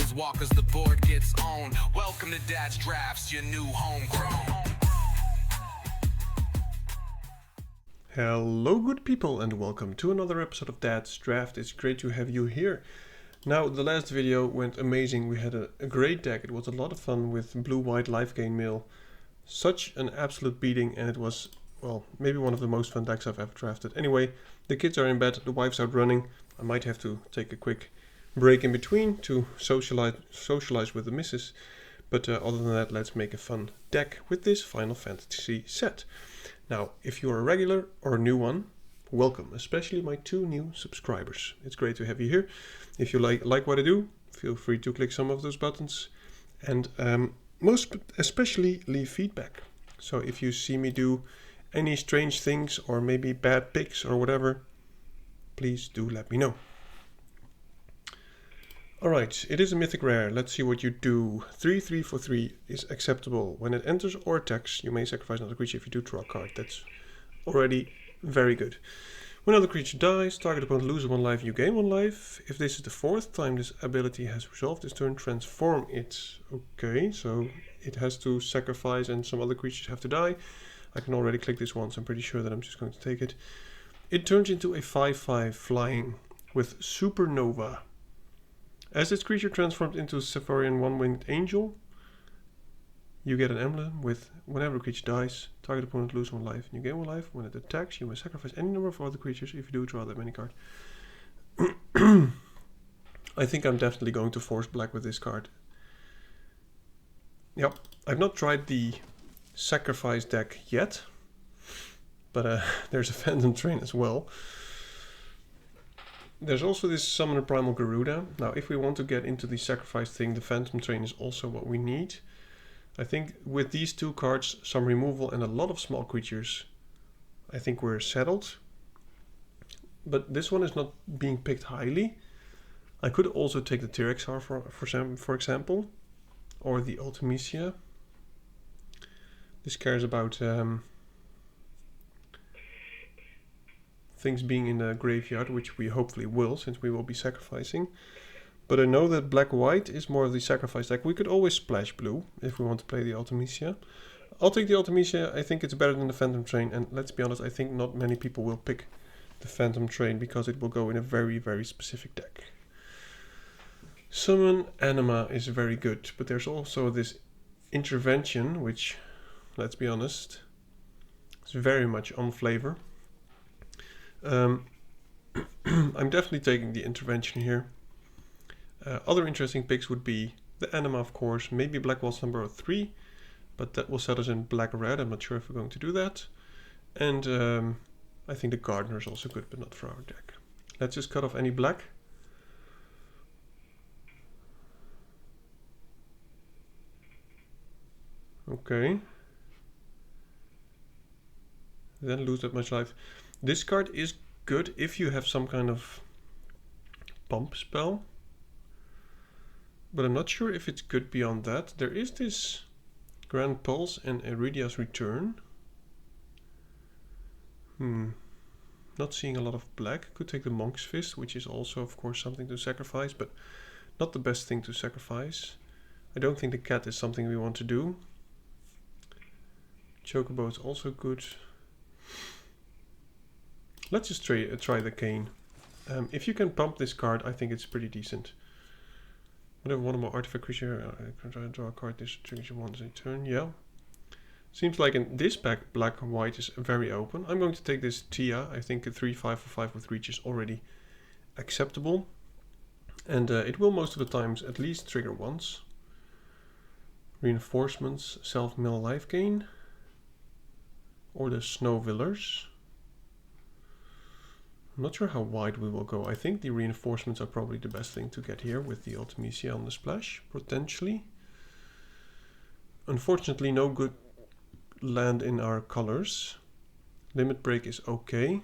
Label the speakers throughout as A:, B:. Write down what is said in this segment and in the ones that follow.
A: Tables walk as the board gets owned. Welcome to Dad's Drafts, your new homegrown.
B: Hello good people and welcome to another episode of Dad's Draft. It's great to have you here. Now the last video went amazing. We had a great deck. It was a lot of fun with blue-white life gain mill. Such an absolute beating, and it was, well, maybe one of the most fun decks I've ever drafted. Anyway, the kids are in bed, the wife's out running. I might have to take a quick break in between to socialize with the missus. But other than that, let's make a fun deck with this Final Fantasy set. Now, if you're a regular or a new one, welcome, especially my 2 new subscribers. It's great to have you here. If you like what I do, feel free to click some of those buttons. And most especially leave feedback. So if you see me do any strange things or maybe bad picks or whatever, please do let me know. Alright, it is a mythic rare. Let's see what you do. 3/3 for 3 is acceptable. When it enters or attacks, you may sacrifice another creature if you do draw a card. That's already very good. When another creature dies, target opponent loses 1 life, you gain 1 life. If this is the 4th time this ability has resolved this turn, transform it. Okay, so it has to sacrifice and some other creatures have to die. I can already click this once, I'm pretty sure that I'm just going to take it. It turns into a 5/5 flying with Supernova. As this creature transforms into a Sephiroth 1-winged angel, you get an emblem with whenever a creature dies, target opponent loses 1 life, and you gain 1 life. When it attacks, you may sacrifice any number of other creatures. If you do, draw that many cards. I think I'm definitely going to force black with this card. Yep, I've not tried the sacrifice deck yet, but there's a Phantom Train as well. There's also this Summoner Primal Garuda. Now, if we want to get into the sacrifice thing, the Phantom Train is also what we need. I think with these 2 cards, some removal and a lot of small creatures, I think we're settled. But this one is not being picked highly. I could also take the Tyrexar for example, or the Ultimisia. This cares about things being in the graveyard, which we hopefully will, since we will be sacrificing. But I know that black-white is more of the sacrifice deck. We could always splash blue if we want to play the Ultimisia. I'll take the Ultimisia. I think it's better than the Phantom Train. And let's be honest, I think not many people will pick the Phantom Train because it will go in a very, very specific deck. Summon Anima is very good. But there's also this Intervention, which, let's be honest, is very much on flavor. I'm definitely taking the Intervention here. Other interesting picks would be the Anima, of course, maybe Black Waltz number 3, but that will set us in black-red. I'm not sure if we're going to do that. And I think the Gardener is also good, but not for our deck. Let's just cut off any black. Okay. Then lose that much life. This card is good if you have some kind of pump spell. But I'm not sure if it's good beyond that. There is this Grand Pulse and Iridia's Return. Not seeing a lot of black. Could take the Monk's Fist, which is also of course something to sacrifice, but not the best thing to sacrifice. I don't think the cat is something we want to do. Chocobo is also good. Let's just try the Cane. If you can pump this card, I think it's pretty decent. Whenever one of my artifact creature, I can try to draw a card. This triggers once a turn. Yeah. Seems like in this pack, black and white is very open. I'm going to take this Tia. I think a 3/5 for 5 with reach is already acceptable. And it will most of the times at least trigger once. Reinforcements, self-mill life gain. Or the Snow Villers. I'm not sure how wide we will go. I think the reinforcements are probably the best thing to get here with the Ultimisia on the splash, potentially. Unfortunately, no good land in our colors. Limit Break is okay.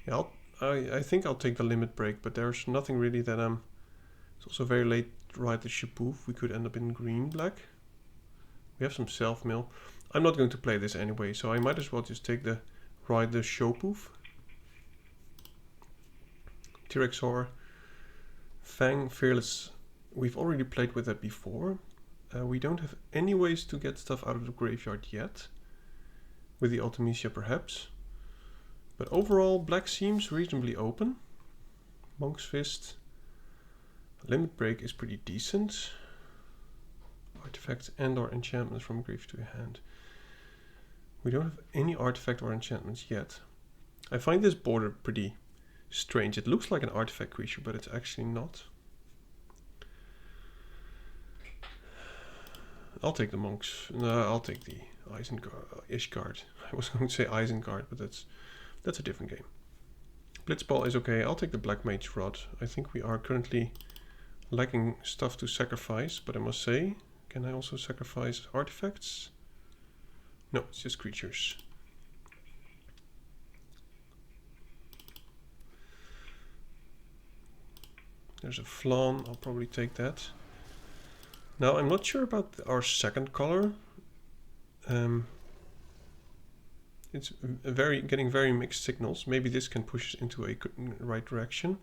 B: Yeah, I think I'll take the Limit Break, but there's nothing really that it's also very late to ride the Shapoof. We could end up in green-black. We have some self-mill. I'm not going to play this anyway, so I might as well just take the ride the Shapoof. T-Rex Fang, Fearless. We've already played with that before. We don't have any ways to get stuff out of the graveyard yet. With the Ultimecia perhaps. But overall, black seems reasonably open. Monk's Fist. Limit Break is pretty decent. Artifacts and or enchantments from grave to hand. We don't have any artifact or enchantments yet. I find this border pretty strange. It looks like an artifact creature, but it's actually not. I'll take the monks. No, I'll take the Ishgard. I was going to say Isengard, but that's a different game. Blitzball is okay. I'll take the Black Mage Rod. I think we are currently lacking stuff to sacrifice, but I must say, can I also sacrifice artifacts? No, it's just creatures. There's a Flan. I'll probably take that. Now, I'm not sure about our second color. It's getting very mixed signals. Maybe this can push us into a right direction.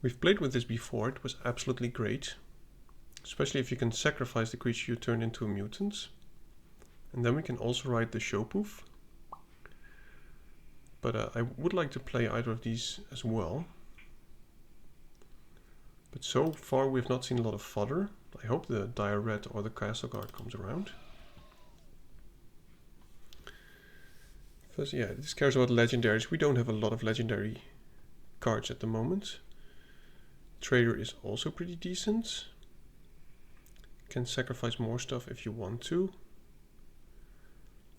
B: We've played with this before. It was absolutely great. Especially if you can sacrifice the creature you turn into a mutant. And then we can also ride the Showpoof. But I would like to play either of these as well. But so far we've not seen a lot of fodder. I hope the Dire Red or the Castle Guard comes around. First, yeah, this cares about legendaries. We don't have a lot of legendary cards at the moment. Trader is also pretty decent. Can sacrifice more stuff if you want to.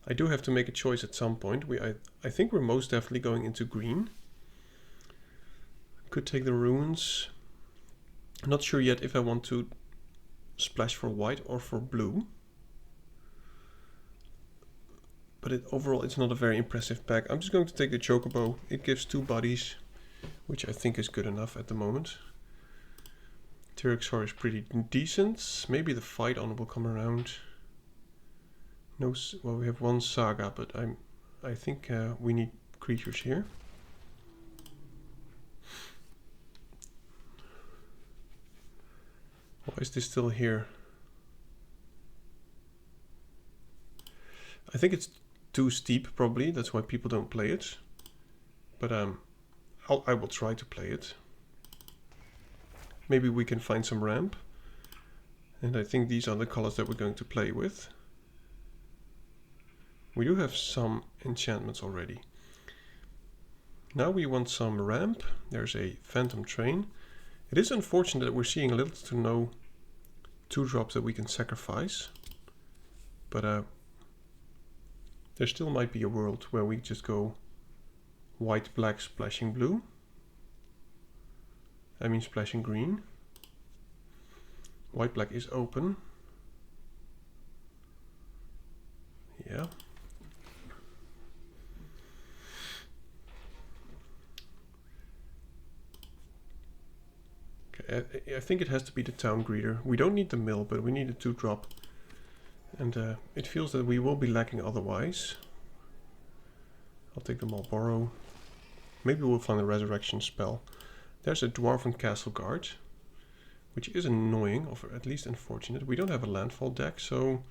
B: I do have to make a choice at some point. I think we're most definitely going into green. Could take the runes. Not sure yet if I want to splash for white or for blue. But overall it's not a very impressive pack. I'm just going to take the Chocobo. It gives 2 bodies, which I think is good enough at the moment. T-Rex is pretty decent. Maybe the Fight On will come around. No, well, we have 1 Saga, but I think we need creatures here. Why is this still here? I think it's too steep, probably. That's why people don't play it. But I will try to play it. Maybe we can find some ramp. And I think these are the colors that we're going to play with. We do have some enchantments already. Now we want some ramp. There's a Phantom Train. It is unfortunate that we're seeing little to no 2-drops that we can sacrifice. But there still might be a world where we just go white, black, splashing blue. I mean splashing green. White, black is open. Yeah. Okay, I think it has to be the Town Greeter. We don't need the mill, but we need a 2-drop. And it feels that we will be lacking otherwise. I'll take the Marlboro. Maybe we'll find a resurrection spell. There's a Dwarven Castle Guard, which is annoying, or at least unfortunate. We don't have a landfall deck, so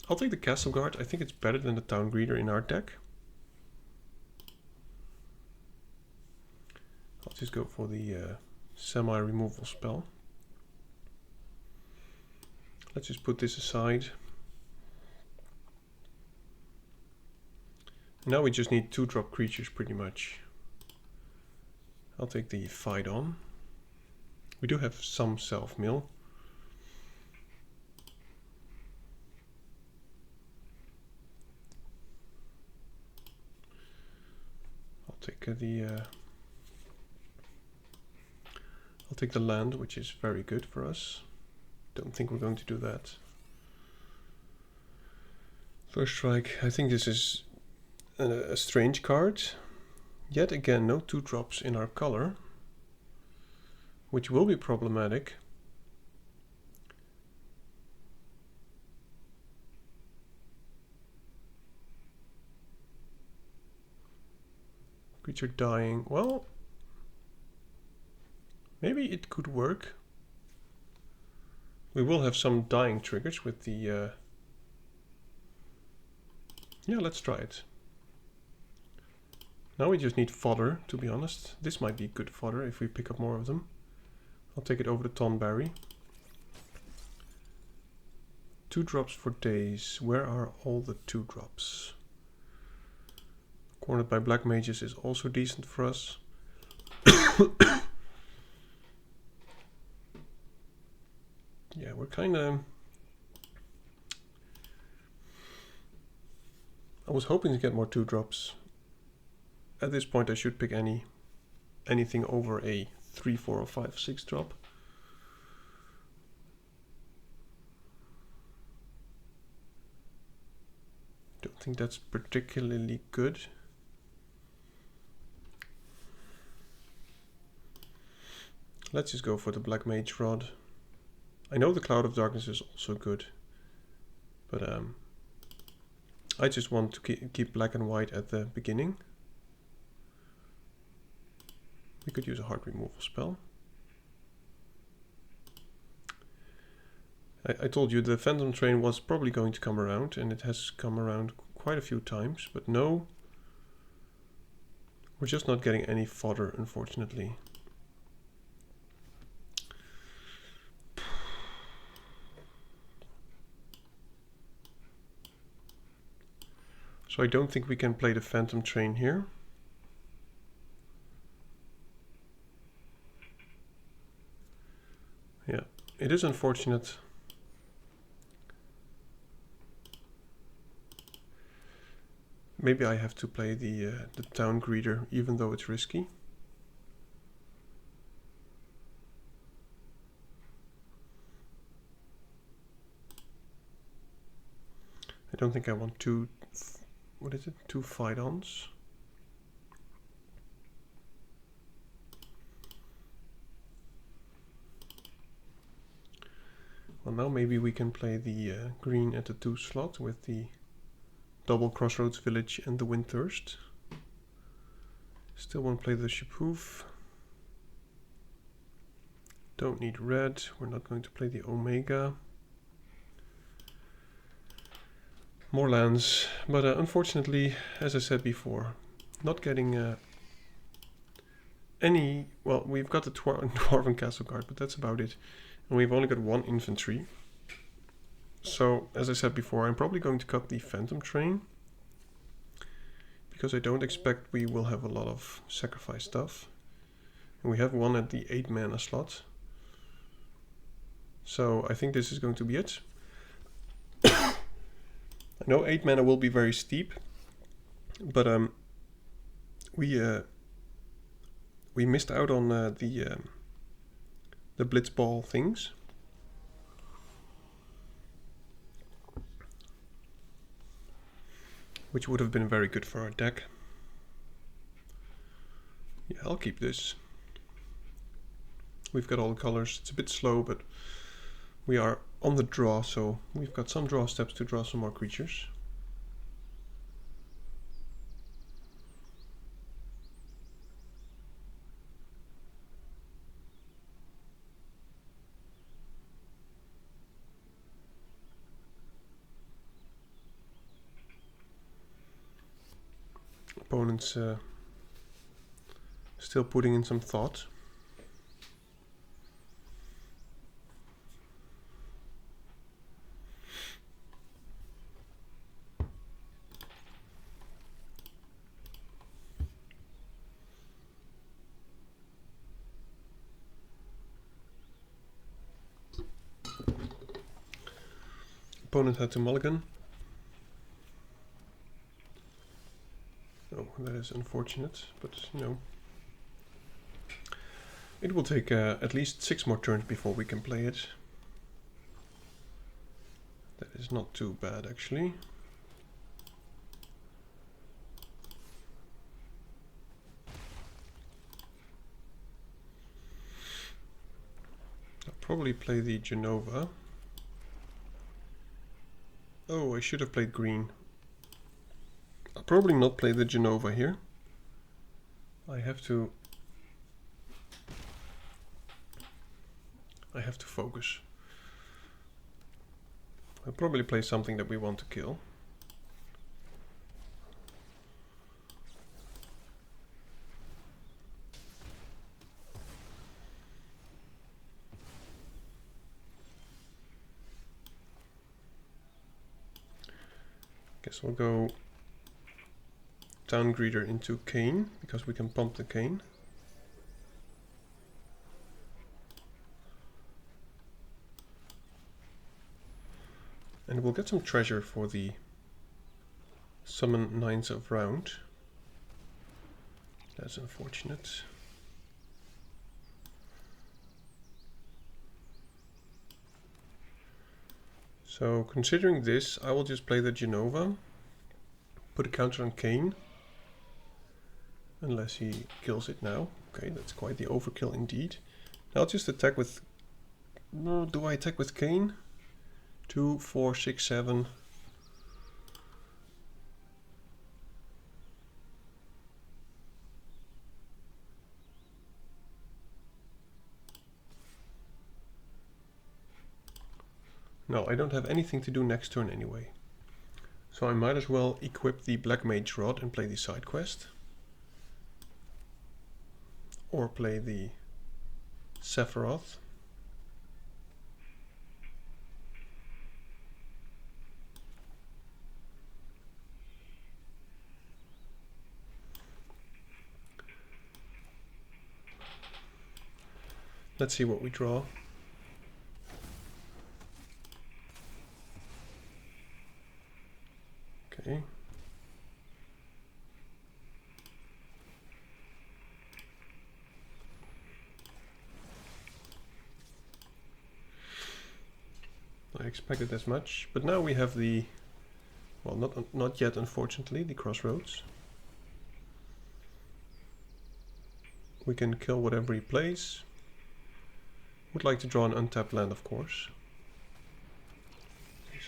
B: I'll take the Castle Guard. I think it's better than the Town Greeter in our deck. I'll just go for the semi-removal spell. Let's just put this aside. Now we just need 2-drop creatures pretty much. I'll take the Fight On. We do have some self-mill. I'll take the land, which is very good for us. Don't think we're going to do that. First Strike. I think this is a strange card. Yet again, no 2-drops in our color, which will be problematic. Creature dying. Well, maybe it could work. We will have some dying triggers with the... Yeah, let's try it. Now we just need fodder, to be honest. This might be good fodder if we pick up more of them. I'll take it over the Tonberry. 2 drops for days. Where are all the 2 drops? Cornered by Black Mages is also decent for us. Yeah, we're kind of... I was hoping to get more 2 drops. At this point I should pick anything over a 3, 4 or 5, 6 drop. Don't think that's particularly good. Let's just go for the Black Mage Rod. I know the Cloud of Darkness is also good, but I just want to keep black and white at the beginning. We could use a heart removal spell. I told you the Phantom Train was probably going to come around, and it has come around quite a few times, but no, we're just not getting any fodder, unfortunately. So I don't think we can play the Phantom Train here. Yeah, it is unfortunate. Maybe I have to play the Town Greeter, even though it's risky. I don't think I want two, what is it, 2 Phaidons. Well, now maybe we can play the green at the 2 slot with the double Crossroads Village and the Windthirst. Still won't play the Shipoof. Don't need red. We're not going to play the Omega. More lands, but unfortunately, as I said before, not getting any... Well, we've got the Dwarven Castle card, but that's about it. And we've only got 1 infantry. So, as I said before, I'm probably going to cut the Phantom Train, because I don't expect we will have a lot of sacrifice stuff. And we have 1 at the 8 mana slot. So I think this is going to be it. I know 8 mana will be very steep, but we missed out on the Blitzball things. Which would have been very good for our deck. Yeah, I'll keep this. We've got all the colors. It's a bit slow, but we are on the draw, so we've got some draw steps to draw some more creatures. Opponent's still putting in some thought. Opponent had to mulligan. Oh, that is unfortunate, but you know. It will take at least 6 more turns before we can play it. That is not too bad, actually. I'll probably play the Genova. Oh, I should have played green. I'll probably not play the Genova here. I have to focus. I'll probably play something that we want to kill. Guess we'll go Downgreeder into Cane, because we can pump the Cane. And we'll get some treasure for the summon Nines of Round. That's unfortunate. So considering this, I will just play the Genova, put a counter on Cane, unless he kills it now. Okay, that's quite the overkill indeed. Now I'll just attack with... No, do I attack with Cane? 2, 4, 6, 7. No, I don't have anything to do next turn anyway. So I might as well equip the Black Mage Rod and play the side quest. Or play the Sephiroth. Let's see what we draw. Okay. I expected as much, but now we have the, well, not yet unfortunately, the Crossroads. We can kill whatever he plays. Would like to draw an untapped land, of course.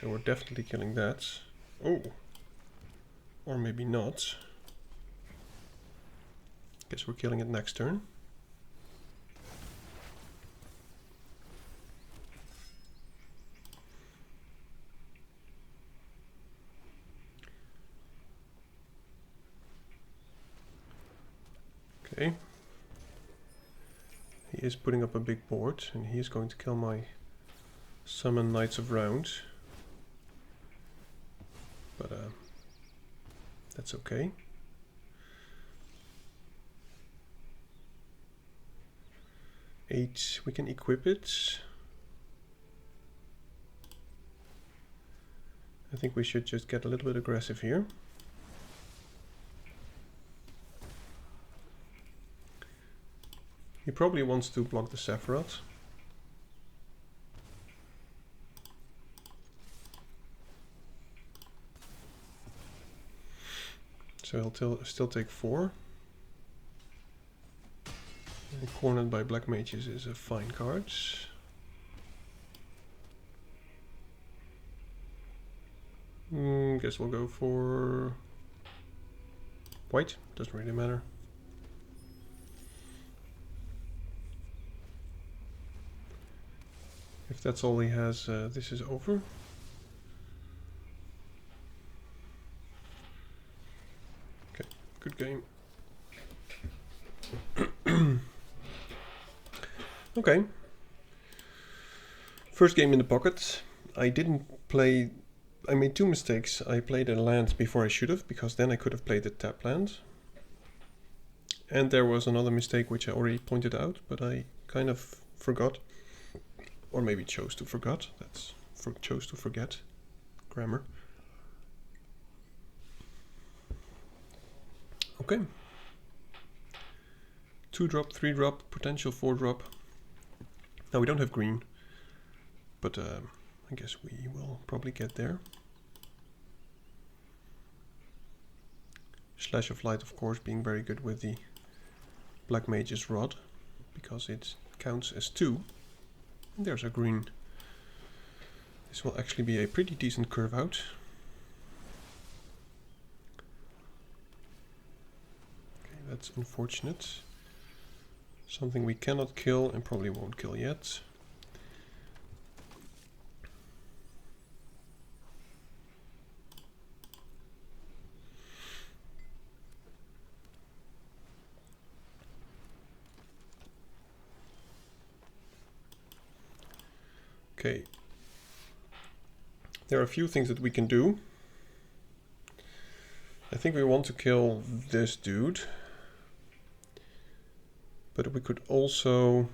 B: So we're definitely killing that. Oh, or maybe not. Guess we're killing it next turn. Okay. He is putting up a big board, and he is going to kill my summon Knights of Round. But that's okay. Eight, we can equip it. I think we should just get a little bit aggressive here. He probably wants to block the Sephiroth. So he'll still take 4. And cornered by Black Mages is a fine card. Guess we'll go for white, doesn't really matter. If that's all he has, this is over. Okay, good game. Okay. First game in the pocket. I made 2 mistakes. I played a land before I should have, because then I could have played the tap land. And there was another mistake which I already pointed out, but I kind of forgot. Or maybe chose to forget. That's chose to forget. Grammar. Okay. 2-drop, 3-drop, potential 4-drop. Now we don't have green, but I guess we will probably get there. Slash of Light, of course, being very good with the Black Mage's Rod, because it counts as 2. And there's a green. This will actually be a pretty decent curve out. Okay, That's unfortunate. Something we cannot kill and probably won't kill yet. Okay. There are a few things that we can do. I think we want to kill this dude. But we could also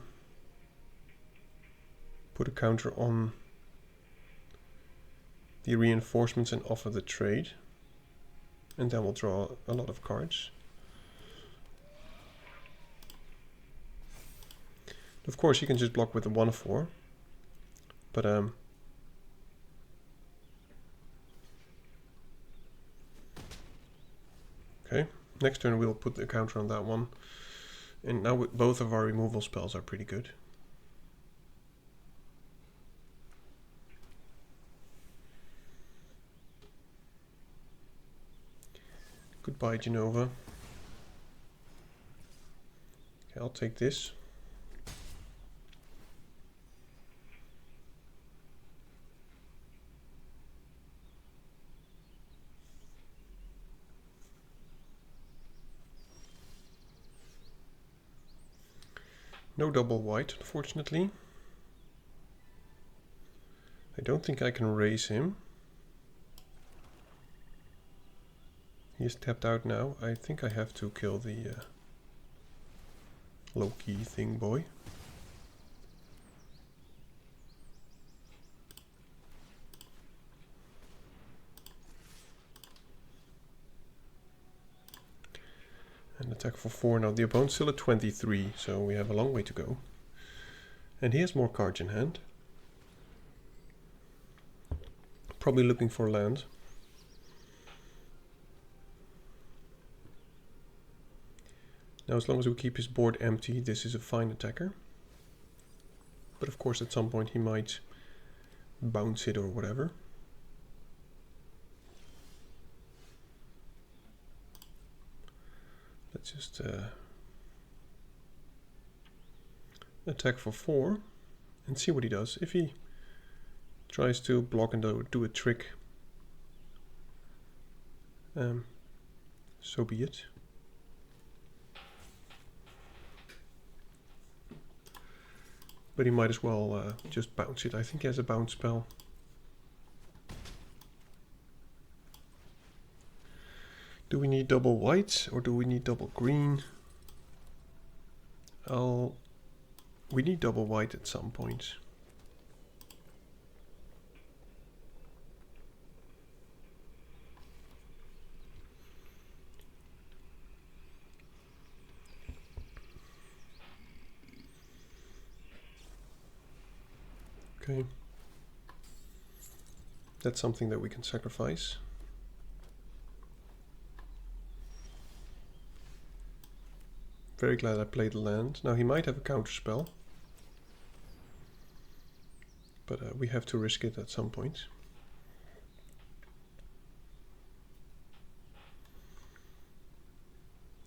B: put a counter on the reinforcements and offer the trade. And then we'll draw a lot of cards. Of course, you can just block with a 1/4. But okay, next turn we'll put the counter on that one. And now both of our removal spells are pretty good. Goodbye, Genova. Okay, I'll take this. No double white, unfortunately. I don't think I can raise him. He is tapped out now. I think I have to kill the low-key thing boy. And attack for 4. Now the opponent's still at 23, so we have a long way to go. And he has more cards in hand. Probably looking for land. Now as long as we keep his board empty, this is a fine attacker. But of course at some point he might bounce it or whatever. Let's just attack for 4 and see what he does. If he tries to block and do a trick, so be it. But he might as well just bounce it. I think he has a bounce spell. Do we need double white or do we need double green? We need double white at some point. Okay. That's something that we can sacrifice. Very glad I played the land. Now he might have a counter spell, but we have to risk it at some point.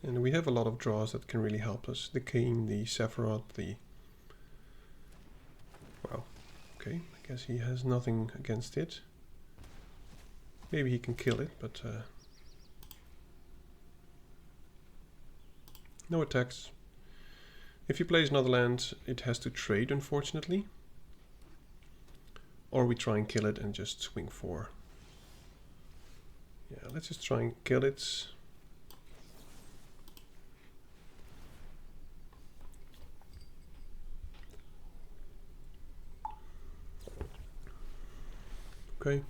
B: And we have a lot of draws that can really help us. The King, the Sephiroth, the... Wow. Okay, I guess he has nothing against it. Maybe he can kill it, but... no attacks. If he plays another land, it has to trade, unfortunately. Or we try and kill it and just swing 4. Yeah, let's just try and kill it. Okay.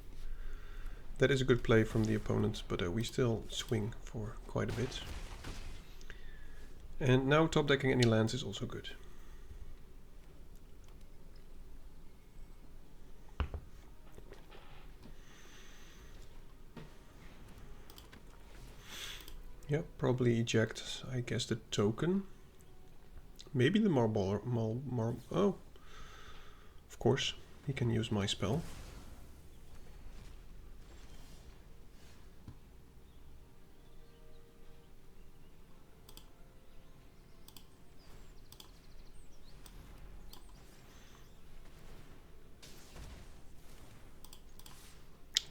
B: That is a good play from the opponent, but we still swing for quite a bit. And now top decking any lands is also good. Yep, probably eject, I guess, the token. Maybe the marble. Oh, of course, he can use my spell.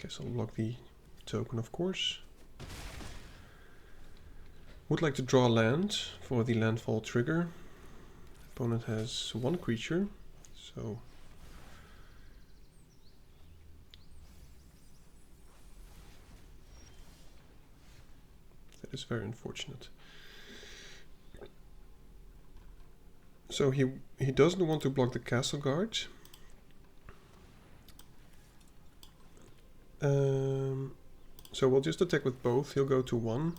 B: Guess I'll block the token, of course. Would like to draw land for the landfall trigger. Opponent has one creature, so that is very unfortunate. So he doesn't want to block the castle guard. So we'll just attack with both. He'll go to 1.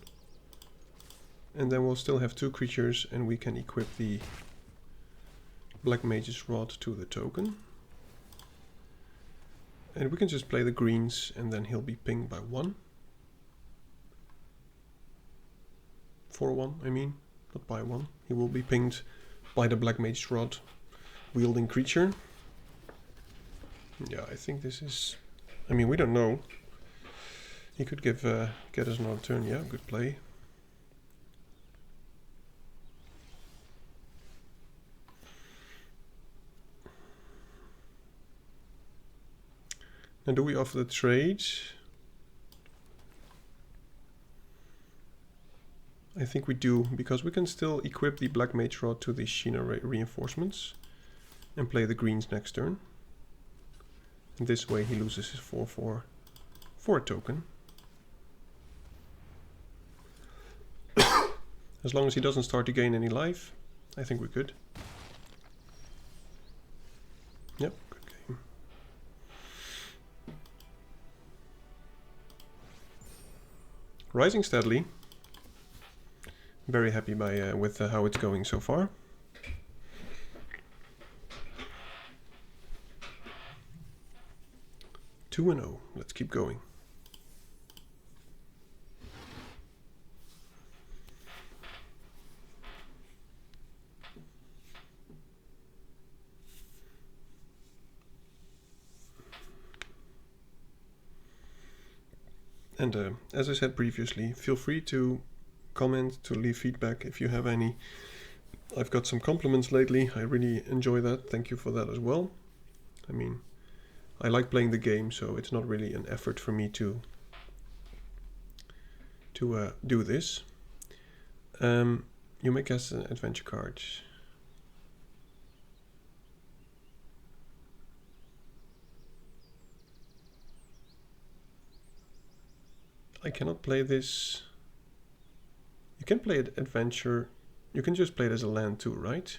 B: And then we'll still have 2 creatures, and we can equip the Black Mage's Rod to the token. And we can just play the greens, and then he'll be pinged by 1. For 1, I mean, not by 1. He will be pinged by the Black Mage's Rod wielding creature. Yeah, I think this is... I mean, we don't know. He could get us another turn. Yeah, good play. Now, do we offer the trade? I think we do, because we can still equip the Black Mage Rod to the Sheena reinforcements and play the greens next turn. And this way he loses his 4/4 for a token. As long as he doesn't start to gain any life, I think we're good. Yep, good game. Rising steadily. Very happy with how it's going so far. Two 2-0. Let's keep going. And as I said previously, feel free to comment, to leave feedback if you have any. I've got some compliments lately. I really enjoy that. Thank you for that as well. I mean, I like playing the game, so it's not really an effort for me to do this. You may cast an adventure card. I cannot play this. You can play it adventure. You can just play it as a land too, right?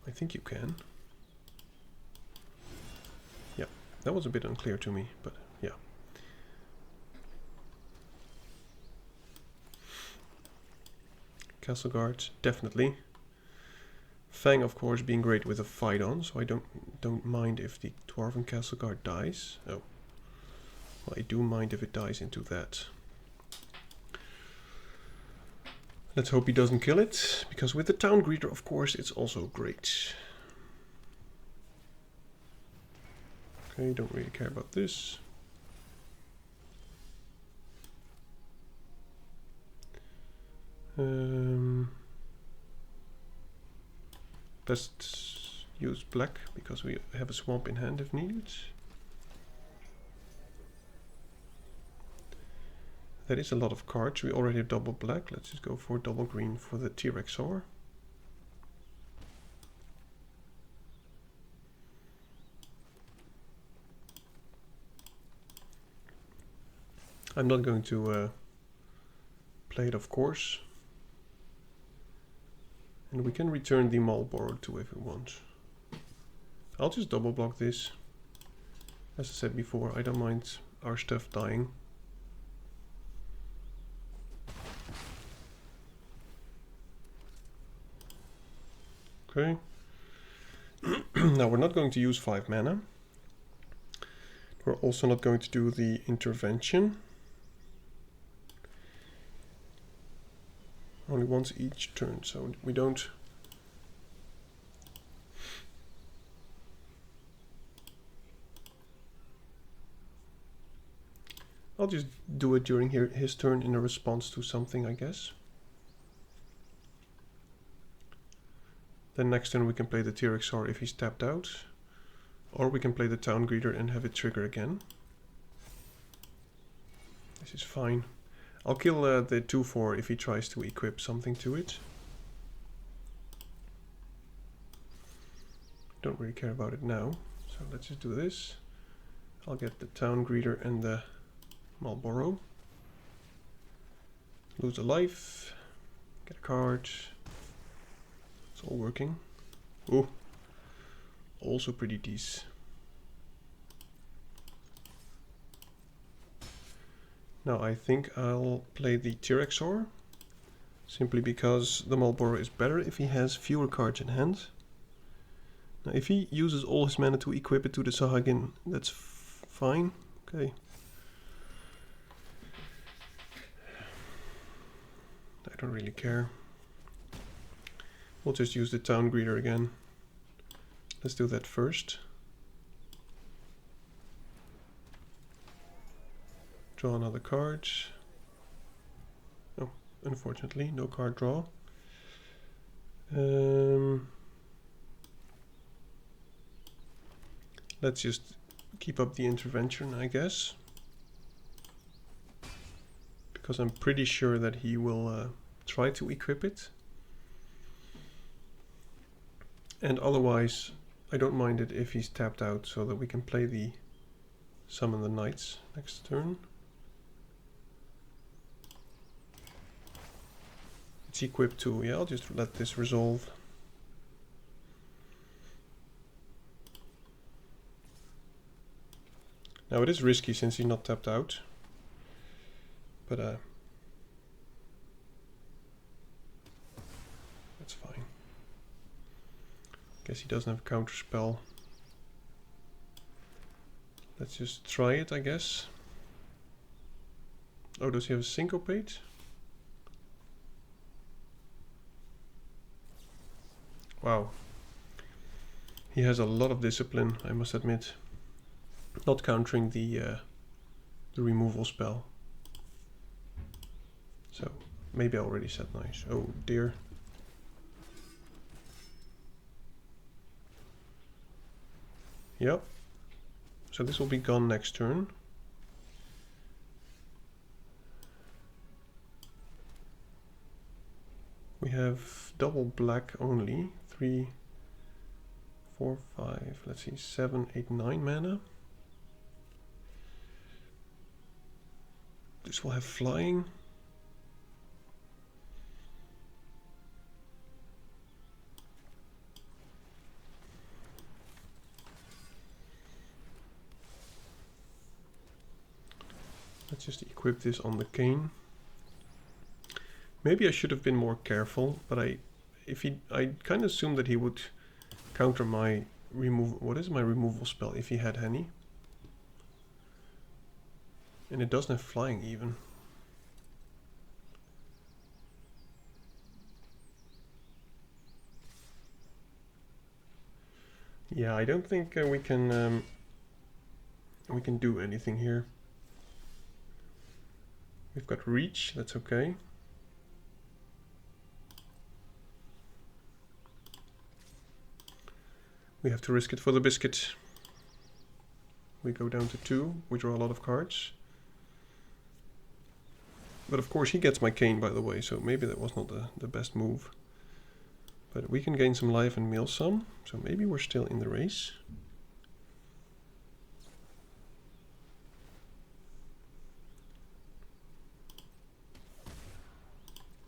B: I think you can. Yeah, that was a bit unclear to me, but yeah. Castle guards, definitely. Fang, of course, being great with a fight on, so I don't mind if the Dwarven Castle Guard dies. Oh. Well, I do mind if it dies into that. Let's hope he doesn't kill it, because with the Town Greeter, of course, it's also great. Okay, don't really care about this. Best use black, because we have a swamp in hand if needed. That is a lot of cards. We already have double black. Let's just go for double green for the T-Rexor. I'm not going to play it, of course. And we can return the Maul borrowed too if we want. I'll just double block this. As I said before, I don't mind our stuff dying. Okay. Now we're not going to use 5 mana. We're also not going to do the intervention. Only once each turn, so we don't... I'll just do it during his turn in a response to something, I guess. Then next turn we can play the T-Rexor if he's tapped out. Or we can play the Town Greeter and have it trigger again. This is fine. I'll kill the 2/4 if he tries to equip something to it. Don't really care about it now, so let's just do this. I'll get the Town Greeter and the Marlboro. Lose a life. Get a card. It's all working. Oh, also pretty decent. Now I think I'll play the T-Rexor, simply because the Marlboro is better if he has fewer cards in hand. Now if he uses all his mana to equip it to the Sahagin, that's fine. Okay. I don't really care. We'll just use the Town Greeter again. Let's do that first. Draw another card. Oh, unfortunately, no card draw. Let's just keep up the intervention, I guess. Because I'm pretty sure that he will try to equip it. And otherwise, I don't mind it if he's tapped out, so that we can play the Summon the Knights next turn. It's equipped too. Yeah, I'll just let this resolve. Now it is risky since he's not tapped out, but that's fine. Guess he doesn't have a counter spell. Let's just try it, I guess. Oh, does he have a Syncopate? Wow. He has a lot of discipline, I must admit. Not countering the removal spell. So, maybe I already said nice. Oh dear. Yep. So this will be gone next turn. We have double black only. 3, 4, 5, let's see, 7, 8, 9 mana. This will have flying. Let's just equip this on the cane. Maybe I should have been more careful, but I kind of assumed that he would counter my removal. What is my removal spell if he had any? And it doesn't have flying even. Yeah, I don't think we can do anything here. We've got reach, that's okay. We have to risk it for the biscuit. We go down to 2, we draw a lot of cards. But of course he gets my cane, by the way, so maybe that was not the best move. But we can gain some life and mill some, so maybe we're still in the race.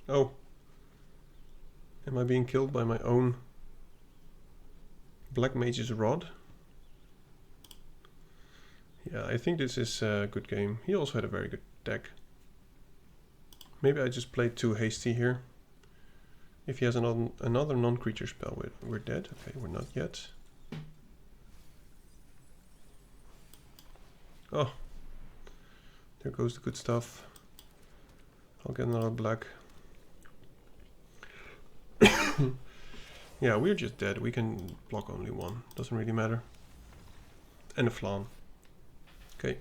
B: Oh. Am I being killed by my own Black Mage's Rod? Yeah, I think this is a good game. He also had a very good deck. Maybe I just played too hasty here. If he has another non-creature spell, we're dead. Okay, we're not yet. Oh, there goes the good stuff. I'll get another black. Yeah, we're just dead. We can block only one. Doesn't really matter. And a flan. Okay.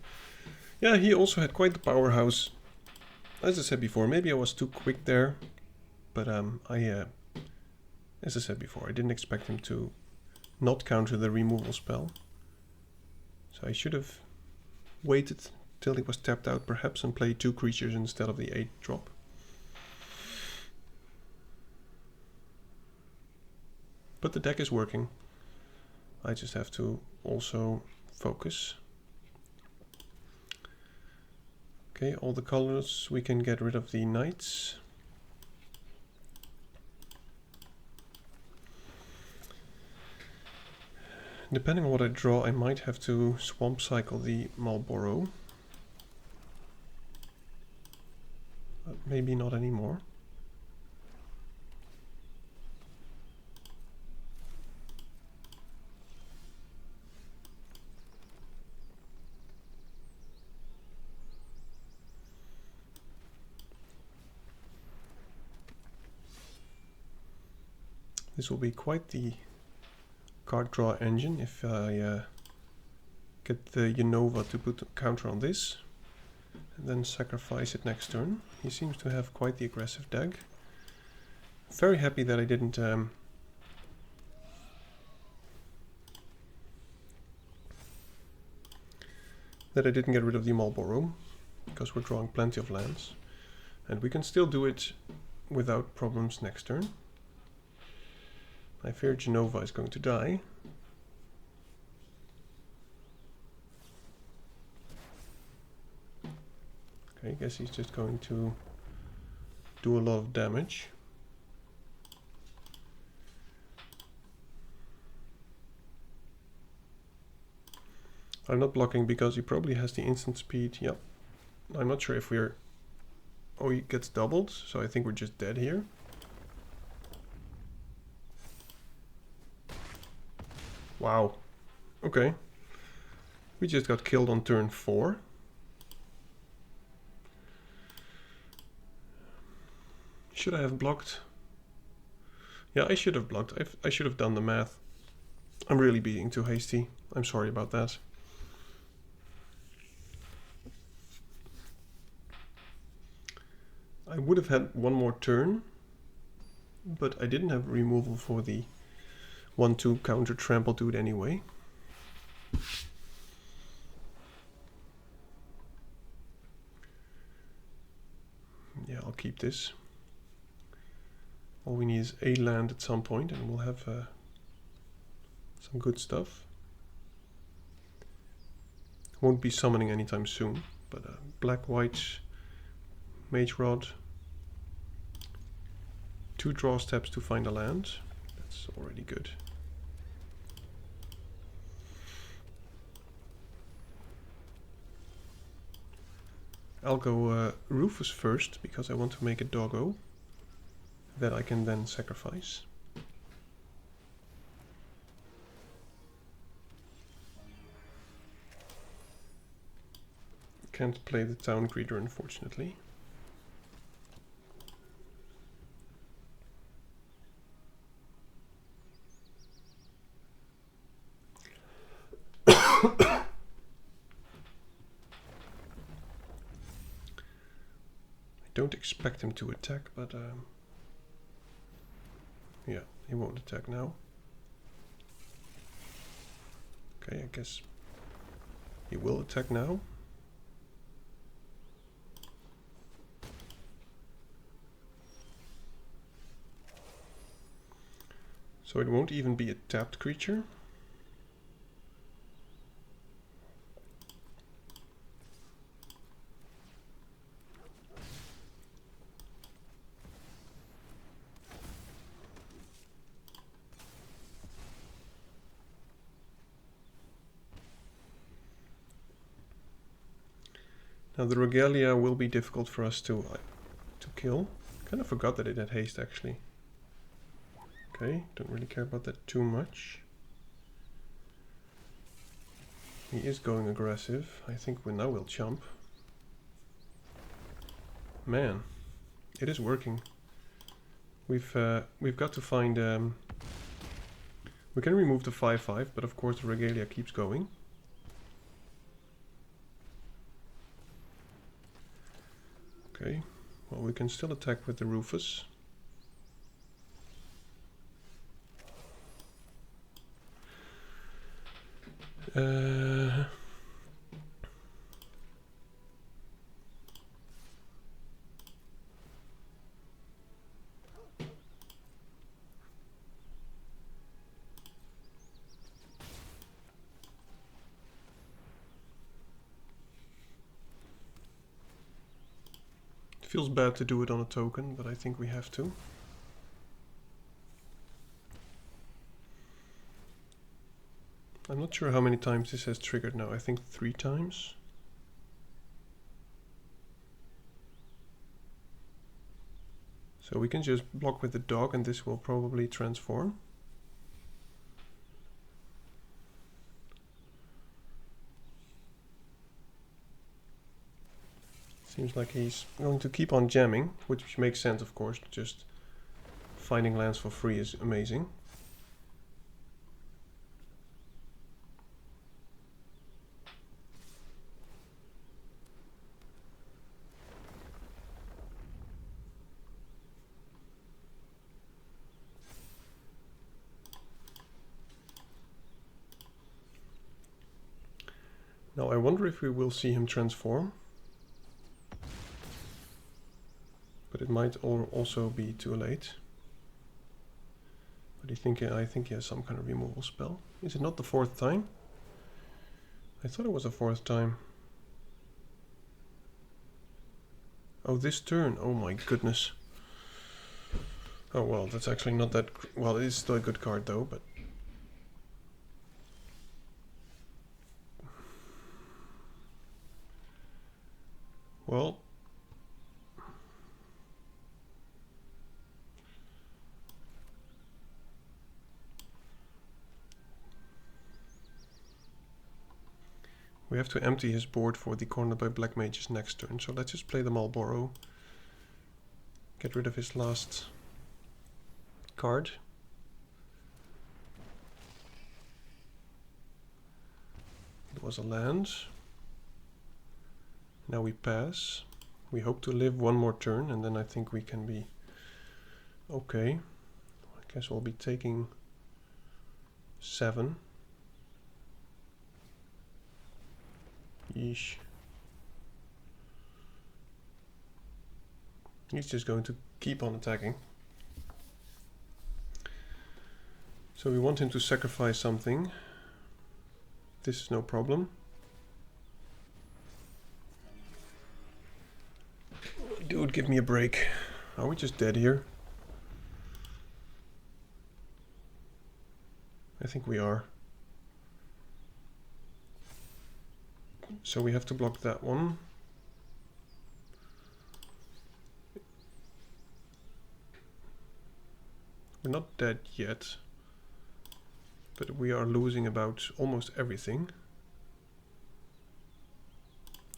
B: Yeah, he also had quite the powerhouse. As I said before, maybe I was too quick there. But as I said before, I didn't expect him to not counter the removal spell. So I should have waited till he was tapped out perhaps and played 2 creatures instead of the 8 drop. But the deck is working. I just have to also focus. Okay, all the colors, we can get rid of the knights. Depending on what I draw, I might have to swamp cycle the Marlborough. But maybe not anymore. This will be quite the card draw engine if I get the Unova to put a counter on this and then sacrifice it next turn. He seems to have quite the aggressive deck. Very happy that I didn't get rid of the Marlborough, because we're drawing plenty of lands and we can still do it without problems next turn. I fear Genova is going to die. Okay, I guess he's just going to do a lot of damage. I'm not blocking because he probably has the instant speed. Yep. I'm not sure if we're... Oh, he gets doubled, so I think we're just dead here. Wow. Okay. We just got killed on turn 4. Should I have blocked? Yeah, I should have blocked. I should have done the math. I'm really being too hasty. I'm sorry about that. I would have had one more turn, but I didn't have removal for the 1/2 counter trample to it anyway. Yeah, I'll keep this. All we need is a land at some point and we'll have some good stuff. Won't be summoning anytime soon, but black, white, mage rod. 2 draw steps to find a land. That's already good. I'll go Rufus first because I want to make a doggo that I can then sacrifice. Can't play the town greeter, unfortunately. Don't expect him to attack, but yeah, he won't attack now. Okay, I guess he will attack now. So it won't even be a tapped creature. Now the Regalia will be difficult for us to kill. Kind of forgot that it had haste actually. Okay, don't really care about that too much. He is going aggressive. I think we now will chump. Man, it is working. We've got to find. We can remove the 5/5, but of course the Regalia keeps going. Okay, well we can still attack with the Rufus. Feels bad to do it on a token, but I think we have to. I'm not sure how many times this has triggered now. I think 3 times. So we can just block with the dog and this will probably transform. Seems like he's going to keep on jamming, which makes sense of course. Just finding lands for free is amazing. Now I wonder if we will see him transform. But it might also be too late. But I think he has some kind of removal spell. Is it not the 4th time? I thought it was the 4th time. Oh, this turn. Oh my goodness. Oh well, that's actually not that... Well, it is still a good card though, but... Well... We have to empty his board for the Cornered by Black Mages next turn, so let's just play the Marlboro. Get rid of his last card. It was a land. Now we pass. We hope to live one more turn and then I think we can be okay. I guess we'll be taking 7. Yeesh. He's just going to keep on attacking. So we want him to sacrifice something. This is no problem. Dude, give me a break. Are we just dead here? I think we are. So we have to block that one. We're not dead yet, but we are losing about almost everything.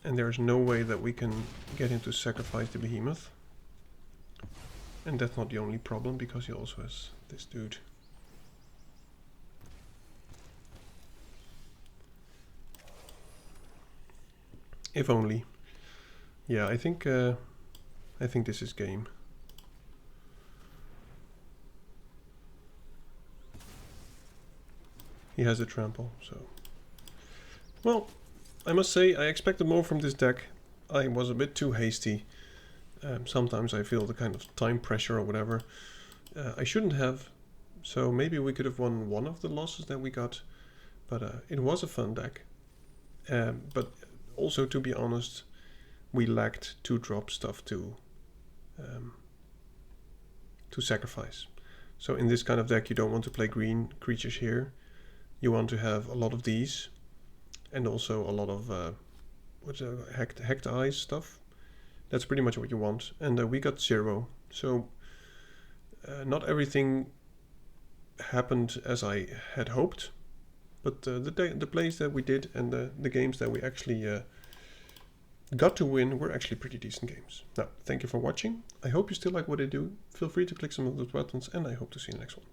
B: And there's no way that we can get him to sacrifice the behemoth. And that's not the only problem, because he also has this dude. If only. Yeah, I think this is game. He has a trample, so... Well, I must say I expected more from this deck. I was a bit too hasty. Sometimes I feel the kind of time pressure or whatever. I shouldn't have, so maybe we could have won one of the losses that we got. But it was a fun deck. But also, to be honest, we lacked 2-drop stuff to sacrifice. So in this kind of deck you don't want to play green creatures here. You want to have a lot of these, and also a lot of hacked eyes stuff. That's pretty much what you want. And we got 0, so not everything happened as I had hoped, but the plays that we did and the games that we actually got to win were actually pretty decent games. Now, thank you for watching. I hope you still like what I do. Feel free to click some of those buttons, and I hope to see you in the next one.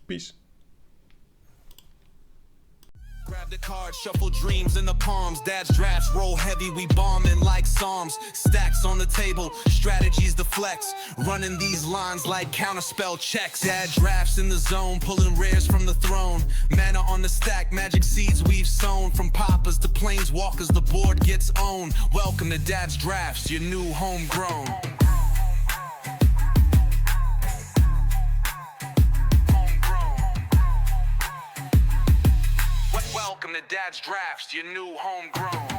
B: Peace.
A: Grab the card, shuffle dreams in the palms. Dad's drafts roll heavy, we bombing like psalms. Stacks on the table, strategies to flex. Running these lines like counterspell checks. Dad drafts in the zone, pulling rares from the throne. Mana on the stack, magic seeds we've sown. From poppers to planeswalkers, the board gets owned. Welcome to Dad's drafts, your new homegrown. Welcome to Dad's drafts, your new homegrown.